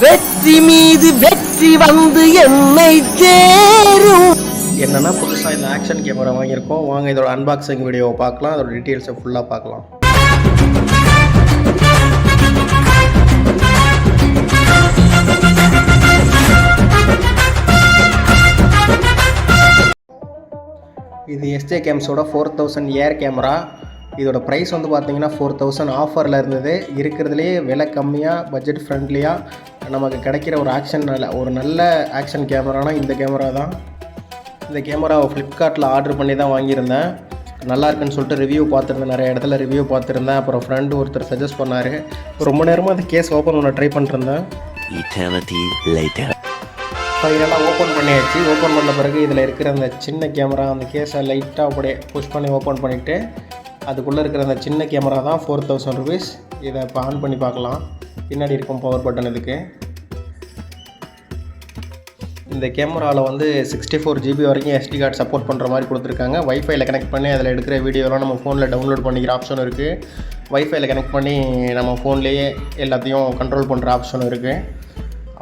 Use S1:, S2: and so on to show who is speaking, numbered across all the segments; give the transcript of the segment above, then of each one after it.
S1: வெற்றி மீது வெற்றி வந்து என்னை சேரும்.
S2: என்னன்னா புதுசாக இந்த ஆக்ஷன் கேமரா வாங்கியிருக்கோம். வாங்க இதோட அன்பாக்சிங் வீடியோவை பார்க்கலாம். அதோட டீட்டெயில்ஸை ஃபுல்லாக பார்க்கலாம். இது எஸ்ஜே கேம்ஸோட 4000 ஏர் கேமரா. இதோட ப்ரைஸ் வந்து பார்த்தீங்கன்னா 4000 ஆஃபரில் இருந்தது. இருக்கிறதுலே விலை கம்மியாக பட்ஜெட் ஃப்ரெண்ட்லியாக நமக்கு கிடைக்கிற ஒரு நல்ல ஆக்ஷன் கேமரானா இந்த கேமரா தான். இந்த கேமராவை ஃப்ளிப்கார்ட்டில் ஆர்டர் பண்ணி தான் வாங்கியிருந்தேன். நல்லா இருக்குன்னு சொல்லிட்டு ரிவ்யூ பார்த்துருந்தேன், நிறைய இடத்துல ரிவ்யூ பார்த்துருந்தேன். அப்புறம் ஃப்ரெண்டு ஒருத்தர் சஜஸ்ட் பண்ணார். ரொம்ப நேரமாக அந்த கேஸ் ஓப்பன் பண்ண ட்ரை பண்ணிருந்தேன். ஃபைனலாக ஓப்பன் பண்ணியாச்சு. ஓப்பன் பண்ண பிறகு இதில் இருக்கிற அந்த சின்ன கேமரா, அந்த கேஸை லைட்டாக அப்படியே புஷ் பண்ணி ஓப்பன் பண்ணிவிட்டு அதுக்குள்ளே இருக்கிற அந்த சின்ன கேமரா தான் 4000 ருபீஸ். இதை இப்போ ஆன் பண்ணி பார்க்கலாம். பின்னாடி இருக்கும் பவர் பட்டன் இதுக்கு. இந்த கேமராவில் வந்து 64 GB வரைக்கும் SD கார்டு சப்போர்ட் பண்ணுற மாதிரி கொடுத்துருக்காங்க. வைஃபைல கனெக்ட் பண்ணி அதில் எடுக்கிற வீடியோலாம் நம்ம ஃபோனில் டவுன்லோட் பண்ணிக்கிற ஆப்ஷன் இருக்குது. வைஃபைல கனெக்ட் பண்ணி நம்ம ஃபோன்லேயே எல்லாத்தையும் கண்ட்ரோல் பண்ணுற ஆப்ஷனும் இருக்குது.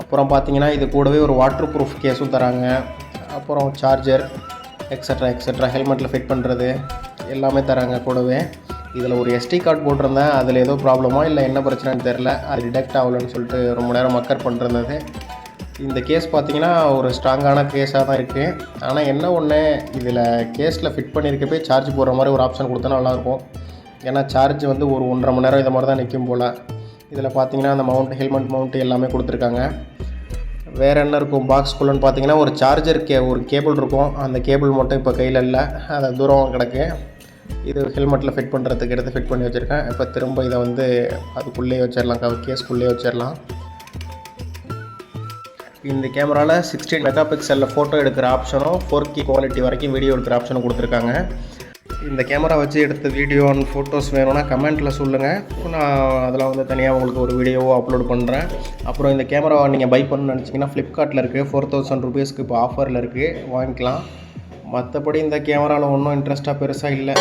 S2: அப்புறம் பார்த்திங்கன்னா இது கூடவே ஒரு வாட்டர் ப்ரூஃப் கேஸும் தராங்க. அப்புறம் சார்ஜர் எக்ஸட்ரா ஹெல்மெட்டில் ஃபிட் பண்ணுறது எல்லாமே தராங்க கூடவே. இதில் ஒரு SD கார்டு போட்டிருந்தேன். அதில் ஏதோ ப்ராப்ளமோ இல்லை என்ன பிரச்சனைன்னு தெரில, அது டிடெக்ட் ஆகலைன்னு சொல்லிட்டு ரொம்ப நேரம் மக்கர் பண்ணிருந்தது. இந்த கேஸ் பார்த்திங்கன்னா ஒரு ஸ்ட்ராங்கான கேஸாக தான் இருக்குது. ஆனால் என்ன ஒன்று, இதில் கேஸில் ஃபிட் பண்ணியிருக்கப்பே சார்ஜ் போடுற மாதிரி ஒரு ஆப்ஷன் கொடுத்தா நல்லாயிருக்கும். ஏன்னா சார்ஜ் வந்து ஒரு 1.5 மணி நேரம் இதை மாதிரி தான் நிற்கும் போல். இதில் பார்த்திங்கன்னா அந்த ஹெல்மெட் மவுண்ட் எல்லாமே கொடுத்துருக்காங்க. வேறு என்ன இருக்கும் பாக்ஸ்குள்ளேன்னு பார்த்திங்கன்னா ஒரு சார்ஜர் ஒரு கேபிள் இருக்கும். அந்த கேபிள் மட்டும் இப்போ கையில் இல்லை, அதை தூரம் கிடக்கு. இது ஹெல்மெட்டில் ஃபிட் பண்ணுறதுக்கு எடுத்து ஃபிட் பண்ணி வச்சுருக்கேன். இப்போ திரும்ப இதை வந்து அதுக்குள்ளேயே வச்சிடலாம், கேஸ்க்குள்ளேயே வச்சிடலாம். இந்த கேமராவில் 16 மெகா பிக்சலில் ஃபோட்டோ எடுக்கிற ஆப்ஷனும் 4K குவாலிட்டி வரைக்கும் வீடியோ எடுக்கிற ஆப்ஷனும் கொடுத்துருக்காங்க. இந்த கேமரா வச்சு எடுத்த வீடியோ அண்ட் ஃபோட்டோஸ் வேணும்னா கமெண்ட்டில் சொல்லுங்கள். நான் அதில் வந்து தனியாக உங்களுக்கு ஒரு வீடியோவோ அப்லோட் பண்ணுறேன். அப்புறம் இந்த கேமராவை நீங்கள் பை பண்ணணும்னு நினச்சிங்கன்னா ஃப்ளிப்கார்ட்டில் இருக்குது. 4000 ருபீஸ்க்கு இப்போ ஆஃபரில் இருக்குது, வாங்கிக்கலாம். மற்றபடி இந்த கேமராவில் ஒன்றும் இன்ட்ரெஸ்ட்டாக பெருசாக இல்லை.